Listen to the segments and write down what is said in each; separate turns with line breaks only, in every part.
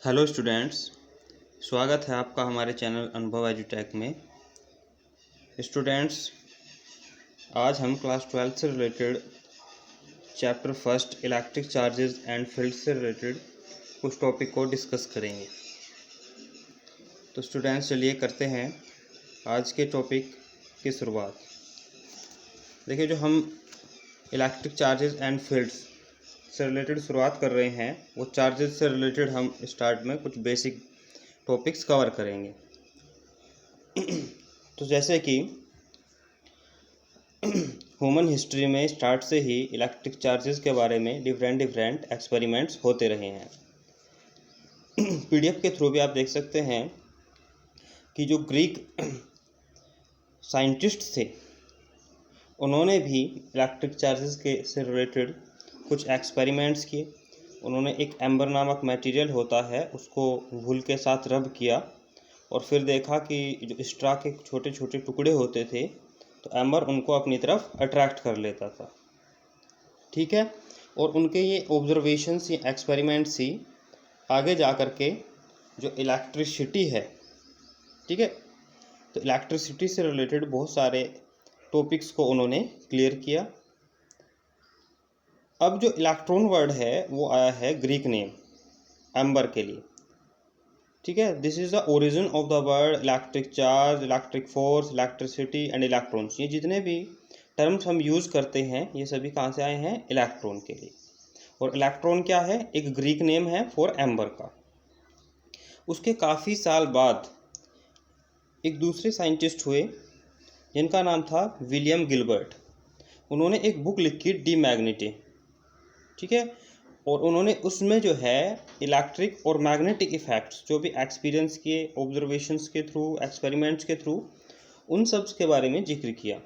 Hello students, स्वागत है आपका हमारे चैनल अनुभव एजुटेक में। स्टूडेंट्स, आज हम क्लास 12 से related chapter first electric charges and field से रिलेटेड कुछ टॉपिक को डिस्कस करेंगे। तो स्टूडेंट्स, चलिए करते हैं आज के टॉपिक की शुरुआत। देखिए, जो हम इलेक्ट्रिक चार्जेस एंड फील्ड्स से रिलेटेड शुरुआत कर रहे हैं, वो चार्जेस से रिलेटेड हम स्टार्ट में कुछ बेसिक टॉपिक्स कवर करेंगे। तो जैसे कि ह्यूमन हिस्ट्री में स्टार्ट से ही इलेक्ट्रिक चार्जेस के बारे में डिफरेंट एक्सपेरिमेंट्स होते रहे हैं। पीडीएफ के थ्रू भी आप देख सकते हैं कि जो ग्रीक साइंटिस्ट थे, उन्होंने भी इलेक्ट्रिक चार्जेस के से रिलेटेड कुछ एक्सपेरिमेंट्स किए। उन्होंने एक एम्बर नामक मटेरियल होता है, उसको वूल के साथ रब किया और फिर देखा कि जो स्ट्रा के छोटे छोटे टुकड़े होते थे, तो एम्बर उनको अपनी तरफ अट्रैक्ट कर लेता था। ठीक है, और उनके ये ऑब्जर्वेशंस या एक्सपेरिमेंट्स ही आगे जा कर के जो इलेक्ट्रिसिटी है, ठीक है, तो इलेक्ट्रिसिटी से रिलेटेड बहुत सारे टॉपिक्स को उन्होंने क्लियर किया। अब जो इलेक्ट्रॉन वर्ड है वो आया है ग्रीक नेम एम्बर के लिए। ठीक है, this is the origin of the word electric charge, electric force, electricity and electrons. ये जितने भी टर्म्स हम यूज़ करते हैं, ये सभी कहाँ से आए हैं? इलेक्ट्रॉन के लिए। और इलेक्ट्रॉन क्या है? एक ग्रीक नेम है फॉर एम्बर का। उसके काफ़ी साल बाद एक दूसरे साइंटिस्ट हुए जिनका नाम था विलियम गिलबर्ट। उन्होंने एक बुक लिखी डी मैग्नेटी, ठीक है, और उन्होंने उसमें जो है इलेक्ट्रिक और मैग्नेटिक इफ़ेक्ट्स जो भी एक्सपीरियंस किए, ऑब्जर्वेशंस के थ्रू, एक्सपेरिमेंट्स के थ्रू, उन सब के बारे में जिक्र किया।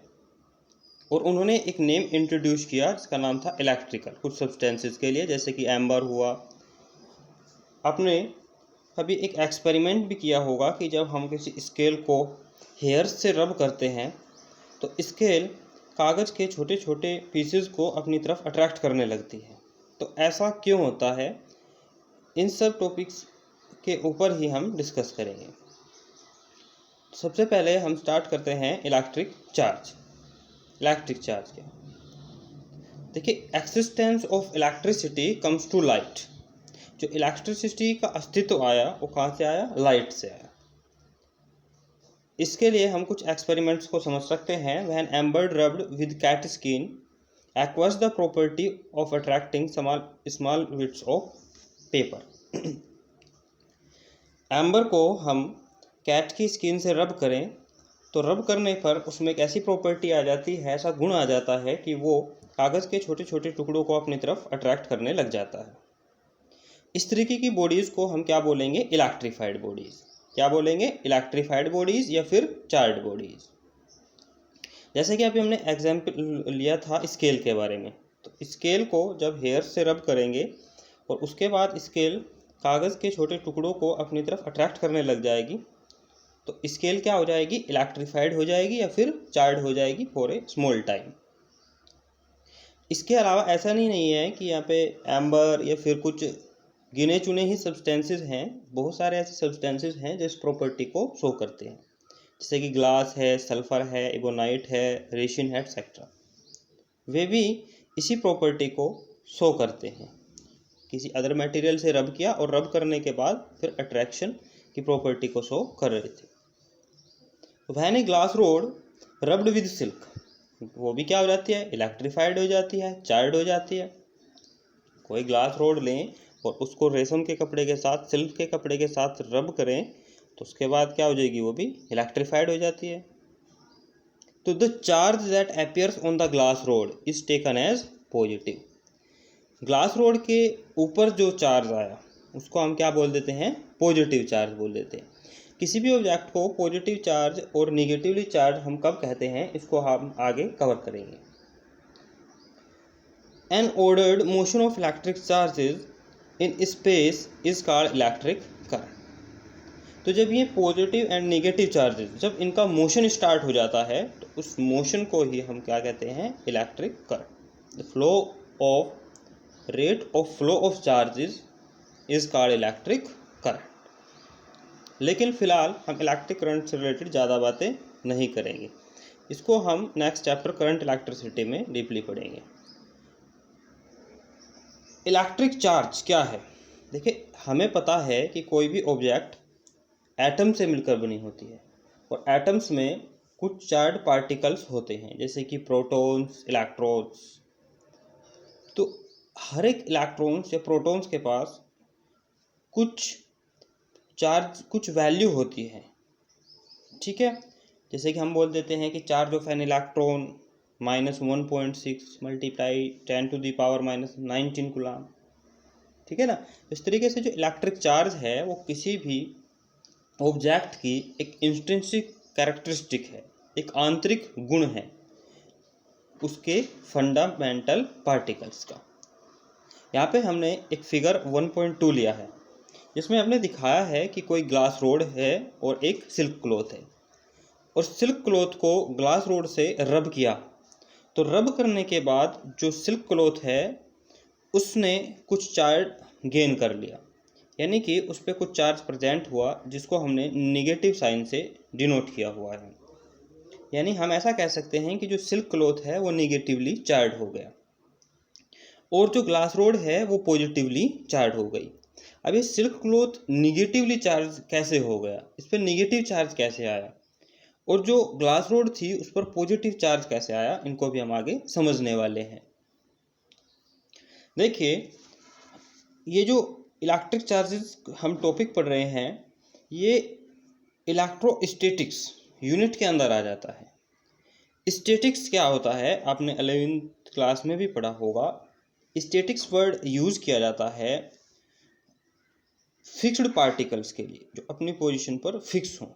और उन्होंने एक नेम इंट्रोड्यूस किया जिसका नाम था इलेक्ट्रिकल, कुछ सब्सटेंसेस के लिए, जैसे कि एम्बर हुआ। आपने कभी एक एक्सपेरिमेंट भी किया होगा कि जब हम किसी स्केल को हेयर्स से रब करते हैं तो स्केल कागज़ के छोटे छोटे पीसेस को अपनी तरफ अट्रैक्ट करने लगती है। तो ऐसा क्यों होता है, इन सब टॉपिक्स के ऊपर ही हम डिस्कस करेंगे। सबसे पहले हम स्टार्ट करते हैं इलेक्ट्रिक चार्ज। इलेक्ट्रिक चार्ज क्या? देखिए, existence of electricity comes to light. जो इलेक्ट्रिसिटी का अस्तित्व आया वो कहाँ से आया? लाइट से आया। इसके लिए हम कुछ एक्सपेरिमेंट्स को समझ सकते हैं। When amber rubbed with cat skin acquires the property of attracting small bits of paper। Amber को हम कैट की स्किन से रब करें तो रब करने पर उसमें एक ऐसी प्रॉपर्टी आ जाती है, ऐसा गुण आ जाता है कि वो कागज़ के छोटे छोटे टुकड़ों को अपनी तरफ अट्रैक्ट करने लग जाता है। इस तरीके की बॉडीज़ को हम क्या बोलेंगे? Electrified bodies. क्या बोलेंगे? इलेक्ट्रीफाइड बॉडीज़ या फिर चार्ज बॉडीज़। जैसे कि अभी हमने एग्जाम्पल लिया था स्केल के बारे में, तो स्केल को जब हेयर से रब करेंगे और उसके बाद स्केल कागज़ के छोटे टुकड़ों को अपनी तरफ अट्रैक्ट करने लग जाएगी, तो स्केल क्या हो जाएगी? इलेक्ट्रीफाइड हो जाएगी या फिर चार्ज हो जाएगी फॉर ए स्मॉल टाइम। इसके अलावा ऐसा नहीं है कि यहाँ पे एम्बर या फिर कुछ गिने चुने ही सब्सटेंसेस हैं। बहुत सारे ऐसे सब्सटेंसेस हैं जो इस प्रॉपर्टी को शो करते हैं, जैसे कि ग्लास है, सल्फ़र है, एबोनाइट है, रेशिन है, एक्सेट्रा। वे भी इसी प्रॉपर्टी को शो करते हैं। किसी अदर मटेरियल से रब किया और रब करने के बाद फिर अट्रैक्शन की प्रॉपर्टी को शो कर रहे थे। When a glass rod rubbed with silk, वो भी क्या हो जाती है? इलेक्ट्रीफाइड हो जाती है, चार्ज हो जाती है। कोई ग्लास रोड लें और उसको रेशम के कपड़े के साथ, सिल्क के कपड़े के साथ रब करें तो उसके बाद क्या हो जाएगी? वो भी इलेक्ट्रीफाइड हो जाती है। तो the charge that appears on the glass rod is taken as positive. Glass rod के ऊपर जो चार्ज आया उसको हम क्या बोल देते हैं? पॉजिटिव चार्ज बोल देते हैं। किसी भी ऑब्जेक्ट को पॉजिटिव चार्ज और निगेटिवली चार्ज हम कब कहते हैं, इसको हम आगे कवर करेंगे। N ordered motion of electric charges in space is called electric current. तो जब ये पॉजिटिव एंड नेगेटिव चार्जेस, जब इनका मोशन स्टार्ट हो जाता है तो उस मोशन को ही हम क्या कहते हैं? Electric current. The flow of rate of flow of charges is called electric current. लेकिन फिलहाल हम इलेक्ट्रिक करंट से रिलेटेड ज़्यादा बातें नहीं करेंगे, इसको हम नेक्स्ट चैप्टर करंट इलेक्ट्रिसिटी में डीपली पढ़ेंगे। इलेक्ट्रिक चार्ज क्या है? देखिए, हमें पता है कि कोई भी ऑब्जेक्ट एटम से मिलकर बनी होती है और एटम्स में कुछ चार्ज पार्टिकल्स होते हैं, जैसे कि प्रोटॉन्स, इलेक्ट्रॉन्स। तो हर एक इलेक्ट्रॉन्स या प्रोटॉन्स के पास कुछ चार्ज, कुछ वैल्यू होती है, ठीक है। जैसे कि हम बोल देते हैं कि charge of an electron -1.6 multiply 10⁻⁻19 coulomb, ठीक है ना। इस तरीके से जो इलेक्ट्रिक चार्ज है वो किसी भी ऑब्जेक्ट की एक इंट्रिंसिक कैरेक्टरिस्टिक है, एक आंतरिक गुण है उसके फंडामेंटल पार्टिकल्स का। यहाँ पे हमने एक फिगर 1.2 लिया है, जिसमें हमने दिखाया है कि कोई ग्लास रोड है और एक सिल्क क्लॉथ है, और सिल्क क्लॉथ को ग्लास रोड से रब किया, तो रब करने के बाद जो सिल्क क्लॉथ है उसने कुछ चार्ज गेन कर लिया, यानी कि उस पर कुछ चार्ज प्रेजेंट हुआ, जिसको हमने निगेटिव साइन से डिनोट किया हुआ है। यानी हम ऐसा कह सकते हैं कि जो सिल्क क्लॉथ है वो निगेटिवली चार्ज हो गया और जो ग्लास रोड है वो पॉजिटिवली चार्ज हो गई। अब ये सिल्क क्लॉथ निगेटिवली चार्ज कैसे हो गया, इस पर निगेटिव चार्ज कैसे आया, और जो ग्लास रोड थी उस पर पॉजिटिव चार्ज कैसे आया, इनको भी हम आगे समझने वाले हैं। देखिए, ये जो इलेक्ट्रिक चार्जेस हम टॉपिक पढ़ रहे हैं, ये इलेक्ट्रोस्टैटिक्स यूनिट के अंदर आ जाता है। स्टैटिक्स क्या होता है, आपने 11th क्लास में भी पढ़ा होगा। स्टैटिक्स वर्ड यूज़ किया जाता है फिक्स्ड पार्टिकल्स के लिए, जो अपनी पोजीशन पर फिक्स हों,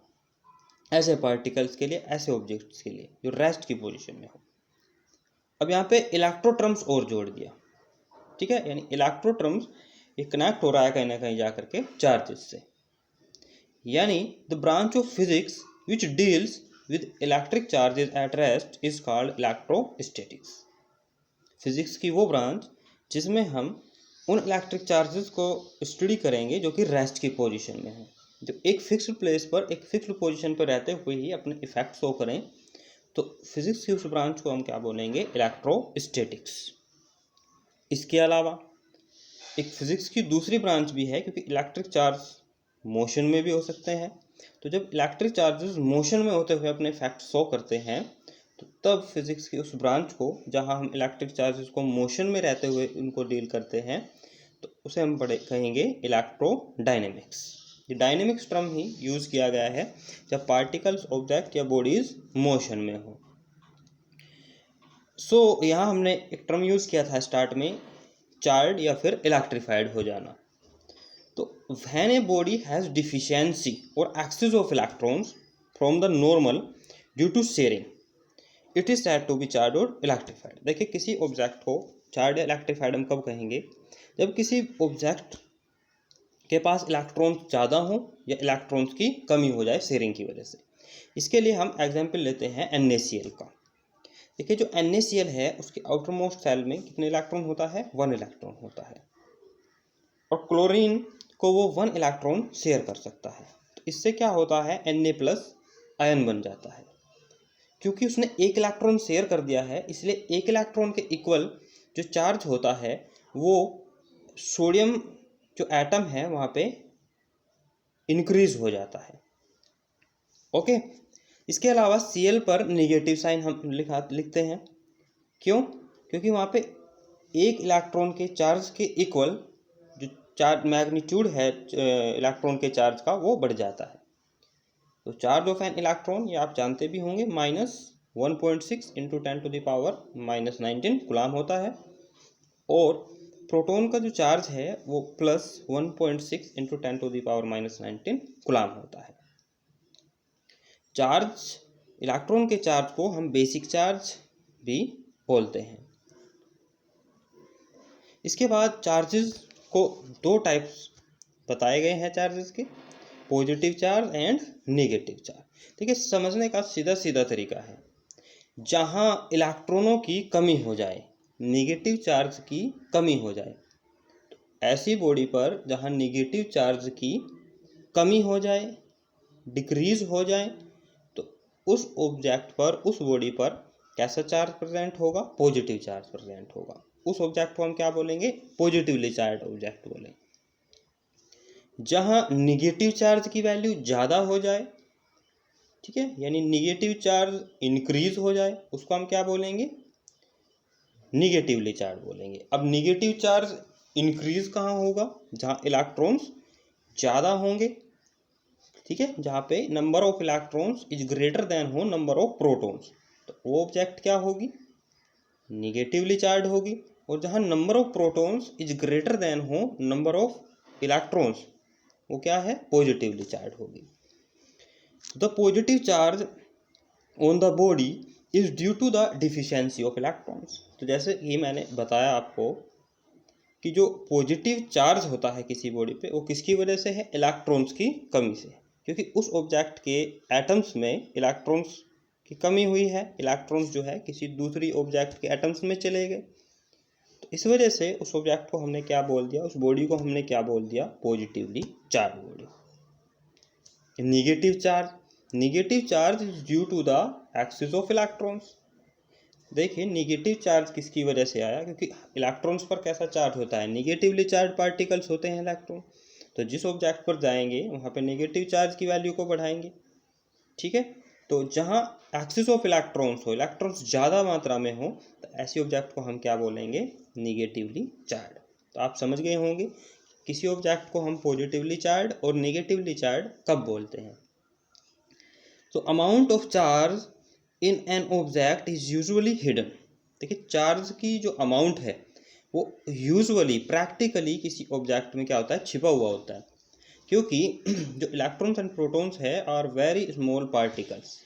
ऐसे पार्टिकल्स के लिए, ऐसे ऑब्जेक्ट्स के लिए जो रेस्ट की पोजीशन में हो। अब यहाँ पे इलेक्ट्रो टर्म्स और जोड़ दिया, ठीक है, यानी इलेक्ट्रो टर्म्स ये कनेक्ट हो रहा है कहीं ना कहीं जा करके चार्जेस से। यानी the branch of physics which deals with electric charges at rest is called electrostatics. Physics की वो ब्रांच जिसमें हम उन इलेक्ट्रिक चार्जेस को स्टडी करेंगे जो कि रेस्ट की पोजीशन में है, जो एक फिक्स्ड प्लेस पर, एक फिक्स्ड पोजीशन पर रहते हुए ही अपने इफेक्ट शो करें। तो फिजिक्स की उस ब्रांच को हम क्या बोलेंगे, इलेक्ट्रोस्टैटिक्स। इसके अलावा एक फिजिक्स की दूसरी ब्रांच भी है, क्योंकि इलेक्ट्रिक चार्ज मोशन में भी हो सकते हैं। तो जब इलेक्ट्रिक चार्जेस मोशन में होते हुए अपने इफेक्ट शो करते हैं, तो तब फिजिक्स की उस ब्रांच को जहां हम इलेक्ट्रिक चार्जेस को मोशन में रहते हुए उनको डील करते हैं, तो उसे हम कहेंगे इलेक्ट्रोडायनेमिक्स। ये डायनेमिक्स टर्म ही यूज़ किया गया है जब पार्टिकल्स, ऑब्जेक्ट या बॉडीज मोशन में हो। सो यहाँ हमने एक टर्म यूज़ किया था स्टार्ट में, चार्ज या फिर इलेक्ट्रीफाइड हो जाना। तो when a body has deficiency or excess of electrons from the normal due to sharing, it is said to be charge और इलेक्ट्रीफाइड। देखिए, किसी ऑब्जेक्ट को चार्ज या इलेक्ट्रीफाइड हम कब कहेंगे, जब किसी ऑब्जेक्ट के पास इलेक्ट्रॉन्स ज़्यादा हो या इलेक्ट्रॉन्स की कमी हो जाए शेयरिंग की वजह से। इसके लिए हम एग्जांपल लेते हैं NaCl का। देखिए, जो NaCl है उसके आउटर मोस्ट सेल में कितने इलेक्ट्रॉन होता है, 1 इलेक्ट्रॉन होता है, और क्लोरीन को वो 1 इलेक्ट्रॉन शेयर कर सकता है। तो इससे क्या होता है, Na+ आयन बन जाता है। क्योंकि उसने 1 इलेक्ट्रॉन शेयर कर दिया है, इसलिए 1 इलेक्ट्रॉन के इक्वल जो चार्ज होता है वो सोडियम जो एटम है वहाँ पे इंक्रीज हो जाता है। ओके, इसके अलावा Cl पर नेगेटिव साइन हम लिखते हैं। क्यों? क्योंकि वहाँ पे 1 इलेक्ट्रॉन के चार्ज के इक्वल जो चार्ज मैग्नीट्यूड है इलेक्ट्रॉन के चार्ज का, वो बढ़ जाता है। तो चार्ज ऑफ एन इलेक्ट्रॉन, ये आप जानते भी होंगे, -1.6 × 10⁻⁻19 कूलम होता है, और प्रोटॉन का जो चार्ज है वो +1.6 × 10⁻⁻19 कूलम होता है। चार्ज, इलेक्ट्रॉन के चार्ज को हम बेसिक चार्ज भी बोलते हैं। इसके बाद चार्जेस को 2 टाइप्स बताए गए हैं चार्जेस के, positive charge and negative charge. ठीक है, समझने का सीधा सीधा तरीका है, जहां इलेक्ट्रॉनों की कमी हो जाए, नेगेटिव चार्ज की कमी हो जाए, तो ऐसी बॉडी पर जहां नेगेटिव चार्ज की कमी हो जाए, डिक्रीज हो जाए, तो उस ऑब्जेक्ट पर, उस बॉडी पर कैसा चार्ज प्रेजेंट होगा? पॉजिटिव चार्ज प्रेजेंट होगा। उस ऑब्जेक्ट को हम क्या बोलेंगे? पॉजिटिवली चार्ज ऑब्जेक्ट बोलेंगे। जहां निगेटिव चार्ज की वैल्यू ज़्यादा हो जाए, ठीक है, यानी निगेटिव चार्ज इंक्रीज हो जाए, उसको हम क्या बोलेंगे? निगेटिवली चार्ज बोलेंगे। अब निगेटिव चार्ज इंक्रीज कहाँ होगा? जहाँ इलेक्ट्रॉन्स ज़्यादा होंगे, ठीक है, जहाँ पे number of electrons is greater than हो नंबर ऑफ प्रोटॉन्स, तो वो ऑब्जेक्ट क्या होगी? निगेटिवली चार्ज होगी। और जहाँ number of protons is greater than हो नंबर ऑफ इलेक्ट्रॉन्स, वो क्या है? पॉजिटिवली चार्ज होगी। The positive charge on the body is due to the deficiency of electrons. तो जैसे कि मैंने बताया आपको कि जो पॉजिटिव चार्ज होता है किसी बॉडी पे, वो किसकी वजह से है? इलेक्ट्रॉन्स की कमी से, क्योंकि उस ऑब्जेक्ट के एटम्स में इलेक्ट्रॉन्स की कमी हुई है। इलेक्ट्रॉन्स जो है किसी दूसरी ऑब्जेक्ट के एटम्स में चले गए, तो इस वजह से उस ऑब्जेक्ट को हमने क्या बोल दिया? उस बॉडी को हमने क्या बोल दिया? Positively charge body. Negative charge is due to the excess of electrons. देखिए, निगेटिव चार्ज किसकी वजह से आया? क्योंकि इलेक्ट्रॉन्स पर कैसा चार्ज होता है? निगेटिवली चार्ज पार्टिकल्स होते हैं इलेक्ट्रॉन। तो जिस ऑब्जेक्ट पर जाएंगे वहाँ पे निगेटिव चार्ज की वैल्यू को बढ़ाएंगे, ठीक है। तो जहाँ एक्सिस ऑफ इलेक्ट्रॉन्स हो, इलेक्ट्रॉन्स ज़्यादा मात्रा में हो, तो ऐसी ऑब्जेक्ट को हम क्या बोलेंगे? Negatively charge. तो आप समझ गए होंगे किसी ऑब्जेक्ट को हम पॉजिटिवली चार्ज और निगेटिवली चार्ज कब बोलते हैं। तो amount of charge in an object is usually hidden. देखिए, चार्ज की जो अमाउंट है वो यूजुअली, प्रैक्टिकली किसी ऑब्जेक्ट में क्या होता है? छिपा हुआ होता है, क्योंकि जो इलेक्ट्रॉन्स एंड प्रोटॉन्स है आर वेरी स्मॉल पार्टिकल्स,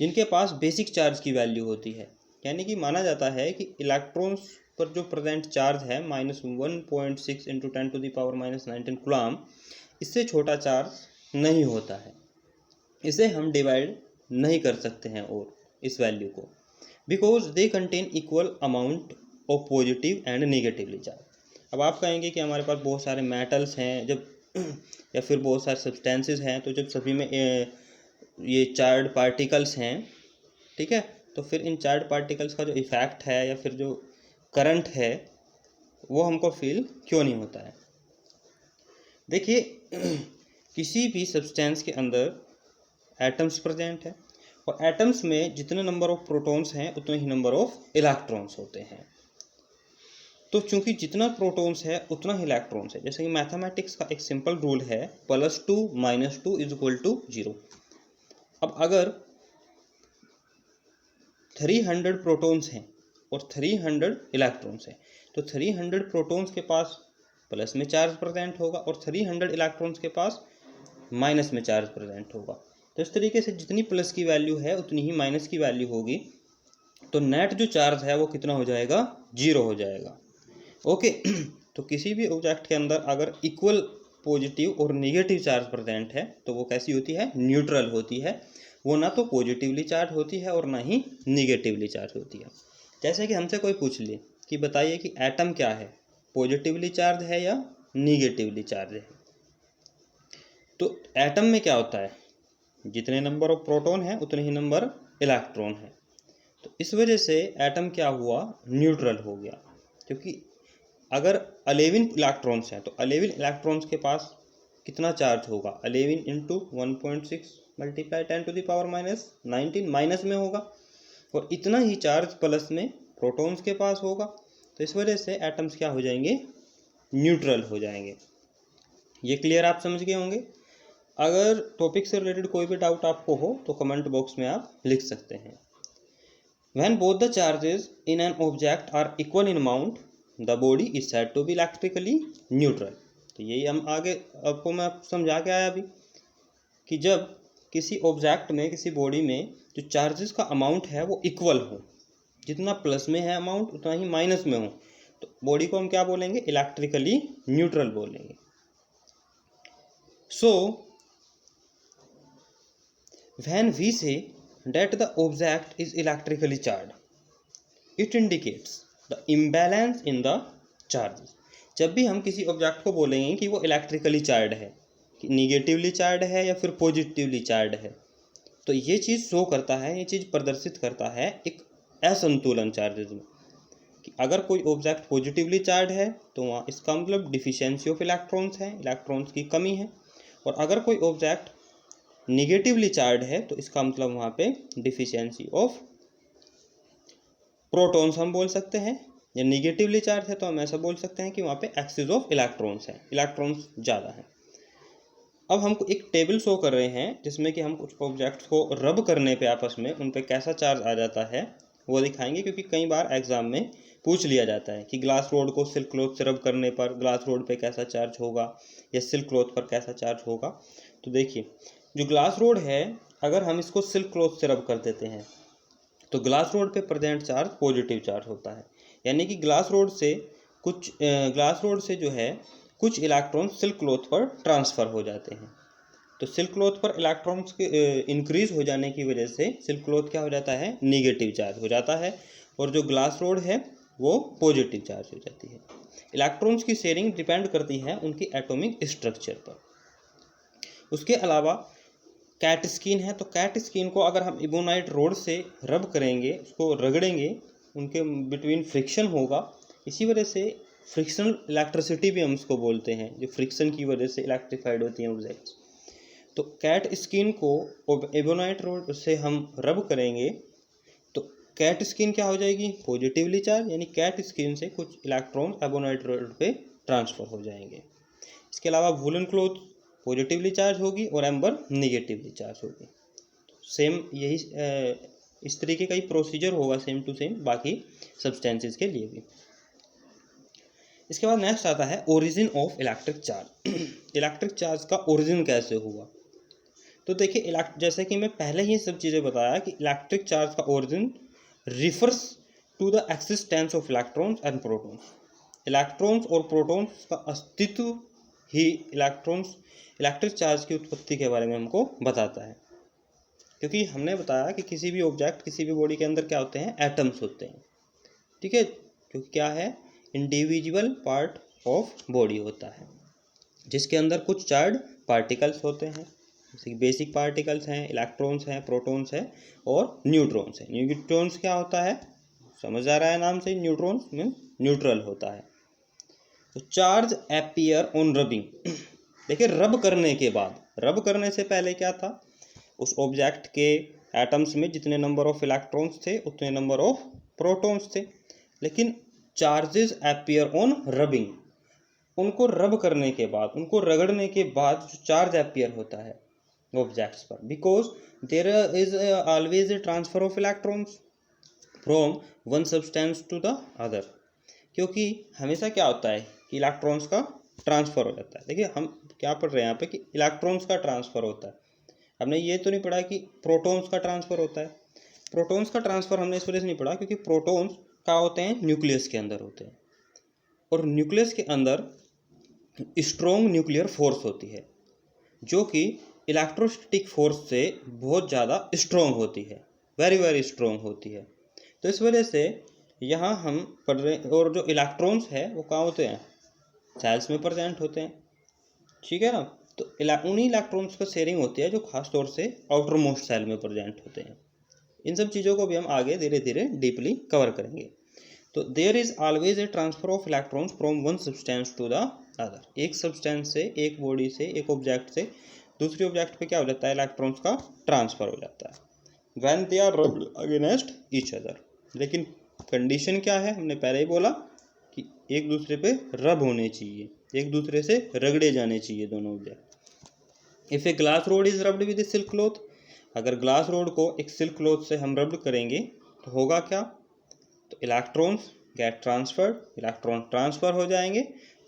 जिनके पास बेसिक चार्ज की वैल्यू होती है। यानी कि माना जाता है कि इलेक्ट्रॉन्स पर जो प्रेजेंट चार्ज है -1.6 इंटू 10⁻⁻19 कूलम, इससे छोटा चार्ज नहीं होता है। इसे हम डिवाइड नहीं कर सकते हैं और इस वैल्यू को, because they contain equal amount of positive and negatively charge. अब आप कहेंगे कि हमारे पास बहुत सारे मेटल्स हैं जब या फिर बहुत सारे सब्सटेंसेस हैं, तो जब सभी में ये चार्ज पार्टिकल्स हैं, ठीक है, तो फिर इन चार्ज पार्टिकल्स का जो इफेक्ट है या फिर जो करंट है वो हमको फील क्यों नहीं होता है? देखिए, किसी भी सब्सटेंस के अंदर एटम्स प्रेजेंट है, और एटम्स में जितने नंबर ऑफ प्रोटॉन्स हैं उतने ही नंबर ऑफ इलेक्ट्रॉन्स होते हैं। तो चूंकि जितना प्रोटॉन्स है उतना ही इलेक्ट्रॉन्स है। जैसे कि मैथमेटिक्स का एक सिंपल रूल है, +2 - 2 = 0। अब अगर 300 प्रोटॉन्स हैं और 300 इलेक्ट्रॉन्स हैं, तो 300 प्रोटॉन्स के पास प्लस में चार्ज प्रेजेंट होगा और 300 इलेक्ट्रॉन्स के पास माइनस में चार्ज प्रेजेंट होगा। तो इस तरीके से जितनी प्लस की वैल्यू है उतनी ही माइनस की वैल्यू होगी, तो नेट जो चार्ज है वो कितना हो जाएगा? 0 हो जाएगा। ओके। तो किसी भी ऑब्जेक्ट के अंदर अगर इक्वल पॉजिटिव और निगेटिव चार्ज प्रेजेंट है तो वो कैसी होती है? न्यूट्रल होती है। वो ना तो पॉजिटिवली चार्ज होती है और ना ही निगेटिवली चार्ज होती है। जैसे कि हमसे कोई पूछ ले कि बताइए कि एटम क्या है, पॉजिटिवली चार्ज है या निगेटिवली चार्ज है? तो एटम में क्या होता है? जितने नंबर ऑफ प्रोटॉन है उतने ही नंबर इलेक्ट्रॉन है। तो इस वजह से एटम क्या हुआ? न्यूट्रल हो गया। क्योंकि अगर 11 इलेक्ट्रॉन्स हैं तो 11 इलेक्ट्रॉन्स के पास कितना चार्ज होगा? 11 × 1.6 × 10⁻⁻19 माइनस में होगा, और इतना ही चार्ज प्लस में प्रोटॉन्स के पास होगा। तो इस वजह से एटम्स क्या हो जाएंगे? न्यूट्रल हो जाएंगे। ये क्लियर आप समझ गए होंगे। अगर टॉपिक से रिलेटेड कोई भी डाउट आपको हो तो कमेंट बॉक्स में आप लिख सकते हैं। When both the charges in an object are equal in amount, the body is said to be electrically neutral। तो यही हम आगे आपको मैं समझा के आया अभी कि जब किसी ऑब्जेक्ट में, किसी बॉडी में जो चार्जेस का अमाउंट है वो इक्वल हो, जितना प्लस में है अमाउंट उतना ही माइनस में हो, तो बॉडी को हम क्या बोलेंगे? इलेक्ट्रिकली न्यूट्रल बोलेंगे। So when we say that the object is electrically charged, it indicates the imbalance in the charges। जब भी हम किसी ऑब्जेक्ट को बोलेंगे कि वो इलेक्ट्रिकली चार्ज है, कि निगेटिवली चार्ज है या फिर पॉजिटिवली चार्ज है। तो ये चीज़ शो करता है, ये चीज़ प्रदर्शित करता है एक असंतुलन चार्जेज में, कि अगर कोई ऑब्जेक्ट पॉजिटिवली चार्ज है तो वहाँ इसका मतलब डिफिशियंसी ऑफ इलेक्ट्रॉन्स है, इलेक्ट्रॉन्स की कमी है। और अगर कोई ऑब्जेक्ट निगेटिवली चार्ज है तो इसका मतलब वहाँ पे डिफिशियंसी ऑफ प्रोटॉन्स हम बोल सकते हैं, या निगेटिवली चार्ज है तो हम ऐसा बोल सकते हैं कि वहाँ पे एक्सेस ऑफ इलेक्ट्रॉन्स है, इलेक्ट्रॉन्स ज़्यादा है। अब हमको एक टेबल शो कर रहे हैं जिसमें कि हम कुछ ऑब्जेक्ट्स को रब करने पे आपस में उन पे कैसा चार्ज आ जाता है वो दिखाएंगे, क्योंकि कई बार एग्जाम में पूछ लिया जाता है कि ग्लास रोड को सिल्क क्लॉथ से रब करने पर ग्लास रोड पे कैसा चार्ज होगा या सिल्क क्लॉथ पर कैसा चार्ज होगा। तो देखिए, जो ग्लास रोड है अगर हम इसको सिल्क क्लॉथ से रब कर देते हैं तो ग्लास रोड पे प्रेजेंट चार्ज पॉजिटिव चार्ज होता है, यानी कि ग्लास रोड से जो है कुछ इलेक्ट्रॉन सिल्क क्लॉथ पर ट्रांसफ़र हो जाते हैं। तो सिल्क क्लॉथ पर इलेक्ट्रॉन्स के इंक्रीज हो जाने की वजह से सिल्क क्लॉथ क्या हो जाता है, निगेटिव चार्ज हो जाता है, और जो ग्लास रोड है वो पॉजिटिव चार्ज हो जाती है। इलेक्ट्रॉन्स की शेयरिंग डिपेंड करती है उनकी एटॉमिक स्ट्रक्चर पर। उसके अलावा कैट स्किन है, तो कैट स्किन को अगर हम इबोनाइट रोड से रब करेंगे, उसको रगड़ेंगे, उनके बिटवीन फ्रिक्शन होगा, इसी वजह से फ्रिक्शनल इलेक्ट्रिसिटी भी हम उसको बोलते हैं, जो फ्रिक्शन की वजह से इलेक्ट्रिफाइड होती हैं ऑब्जेक्ट्स। तो कैट स्किन को एबोनाइट रोड से हम रब करेंगे तो कैट स्किन क्या हो जाएगी, पॉजिटिवली चार्ज, यानी कैट स्किन से कुछ इलेक्ट्रॉन एबोनाइट रोड पे ट्रांसफ़र हो जाएंगे। इसके अलावा वुलन क्लॉथ पॉजिटिवली चार्ज होगी और एम्बर निगेटिवली चार्ज होगी। सेम यही इस तरीके का ही प्रोसीजर होगा सेम टू सेम बाकी सब्सटेंसेस के लिए भी। इसके बाद नेक्स्ट आता है origin of electric charge. Electric charge का ओरिजिन कैसे हुआ। तो देखिए, जैसे कि मैं पहले ही सब चीज़ें बताया कि इलेक्ट्रिक चार्ज का origin refers to the existence of electrons and protons. Electrons और प्रोटॉन्स का अस्तित्व ही इलेक्ट्रिक चार्ज की उत्पत्ति के बारे में हमको बताता है, क्योंकि हमने बताया कि किसी भी ऑब्जेक्ट, किसी भी बॉडी के अंदर क्या होते हैं, एटम्स होते हैं, ठीक है, क्योंकि क्या है, इंडिविजुअल पार्ट ऑफ बॉडी होता है जिसके अंदर कुछ चार्ज पार्टिकल्स होते हैं, जैसे कि बेसिक पार्टिकल्स हैं, इलेक्ट्रॉन्स हैं, प्रोटॉन्स हैं और न्यूट्रॉन्स हैं। न्यूट्रॉन्स क्या होता है, समझ आ रहा है नाम से, न्यूट्रॉन्स मीन न्यूट्रल होता है। तो चार्ज अपीयर ऑन रबिंग। देखिए, रब करने के बाद, रब करने से पहले क्या था, उस ऑब्जेक्ट के एटम्स में जितने नंबर ऑफ इलेक्ट्रॉन्स थे उतने नंबर ऑफ प्रोटॉन्स थे, लेकिन चार्जेस अपीयर ऑन रबिंग, उनको रब करने के बाद, उनको रगड़ने के बाद जो चार्ज अपीयर होता है ऑब्जेक्ट्स पर, because there is always a transfer of electrons from one substance to the other, क्योंकि हमेशा क्या होता है कि इलेक्ट्रॉन्स का ट्रांसफ़र हो जाता है। देखिए, हम क्या पढ़ रहे हैं यहाँ पे कि इलेक्ट्रॉन्स का ट्रांसफ़र होता है, हमने ये तो नहीं पढ़ा कि प्रोटॉन्स का ट्रांसफ़र होता है। प्रोटॉन्स का ट्रांसफ़र हमने इस वजह से नहीं पढ़ा क्योंकि प्रोटॉन्स क्या होते हैं, न्यूक्लियस के अंदर होते हैं, और न्यूक्लियस के अंदर स्ट्रॉन्ग न्यूक्लियर फोर्स होती है जो कि इलेक्ट्रोस्टैटिक फोर्स से बहुत ज़्यादा स्ट्रॉन्ग होती है, वेरी वेरी स्ट्रॉन्ग होती है। तो इस वजह से यहाँ हम पढ़ रहे, और जो इलेक्ट्रॉन्स है वो कहाँ होते हैं, सेल्स में प्रेजेंट होते हैं, ठीक है ना। तो उन्हीं इलेक्ट्रॉन्स का शेयरिंग होती है जो खास तौर से आउटर मोस्ट सेल में प्रेजेंट होते हैं। इन सब चीज़ों को भी हम आगे धीरे धीरे डीपली कवर करेंगे। तो there is always a transfer of electrons from one substance to the other. एक सब्सटेंस से, एक बॉडी से, एक ऑब्जेक्ट से दूसरे ऑब्जेक्ट पे क्या हो जाता है, इलेक्ट्रॉन्स का ट्रांसफर हो जाता है when they are rubbed against each other. लेकिन कंडीशन क्या है, हमने पहले ही बोला कि एक दूसरे पे रब होने चाहिए, एक दूसरे से रगड़े जाने चाहिए दोनों object. If a glass rod is rubbed with A silk cloth, अगर ग्लास रोड को एक सिल्क क्लॉथ से हम रब्ड करेंगे तो होगा क्या, तो electrons get transferred, electron transfer हो जाएंगे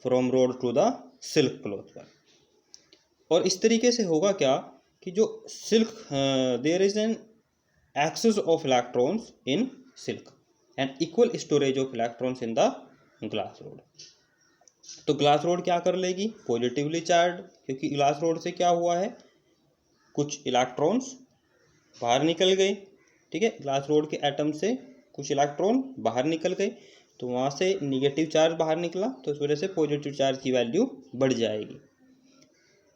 from rod to the silk cloth पर। और इस तरीके से होगा क्या कि जो silk, there is an excess of electrons in silk and equal storage of electrons in the glass rod. तो ग्लास रोड क्या कर लेगी, पॉजिटिवली चार्ज, क्योंकि ग्लास रोड से क्या हुआ है, कुछ इलेक्ट्रॉन्स बाहर निकल गए, ठीक है, ग्लास रोड के एटम से कुछ इलेक्ट्रॉन बाहर निकल गए, तो वहाँ से निगेटिव चार्ज बाहर निकला, तो इस वजह से पॉजिटिव चार्ज की वैल्यू बढ़ जाएगी।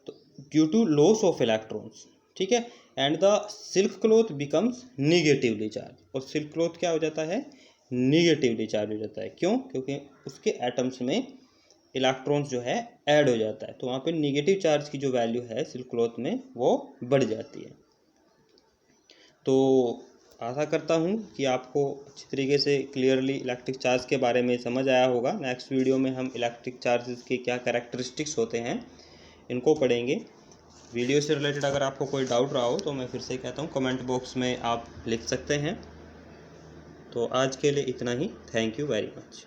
तो due to loss of electrons, ठीक है। And the silk cloth becomes negatively charge, और सिल्क क्लॉथ क्या हो जाता है, निगेटिवली चार्ज हो जाता है। क्यों? क्योंकि उसके एटम्स में इलेक्ट्रॉन्स जो है ऐड हो जाता है, तो वहाँ पे निगेटिव चार्ज की जो वैल्यू है सिल्क क्लॉथ में वो बढ़ जाती है। तो आशा करता हूँ कि आपको अच्छी तरीके से क्लियरली इलेक्ट्रिक चार्ज के बारे में समझ आया होगा। नेक्स्ट वीडियो में हम इलेक्ट्रिक चार्जेस के क्या कैरेक्टरिस्टिक्स होते हैं इनको पढ़ेंगे। वीडियो से रिलेटेड अगर आपको कोई डाउट रहा हो तो मैं फिर से कहता हूँ कमेंट बॉक्स में आप लिख सकते हैं। तो आज के लिए इतना ही। Thank you very much.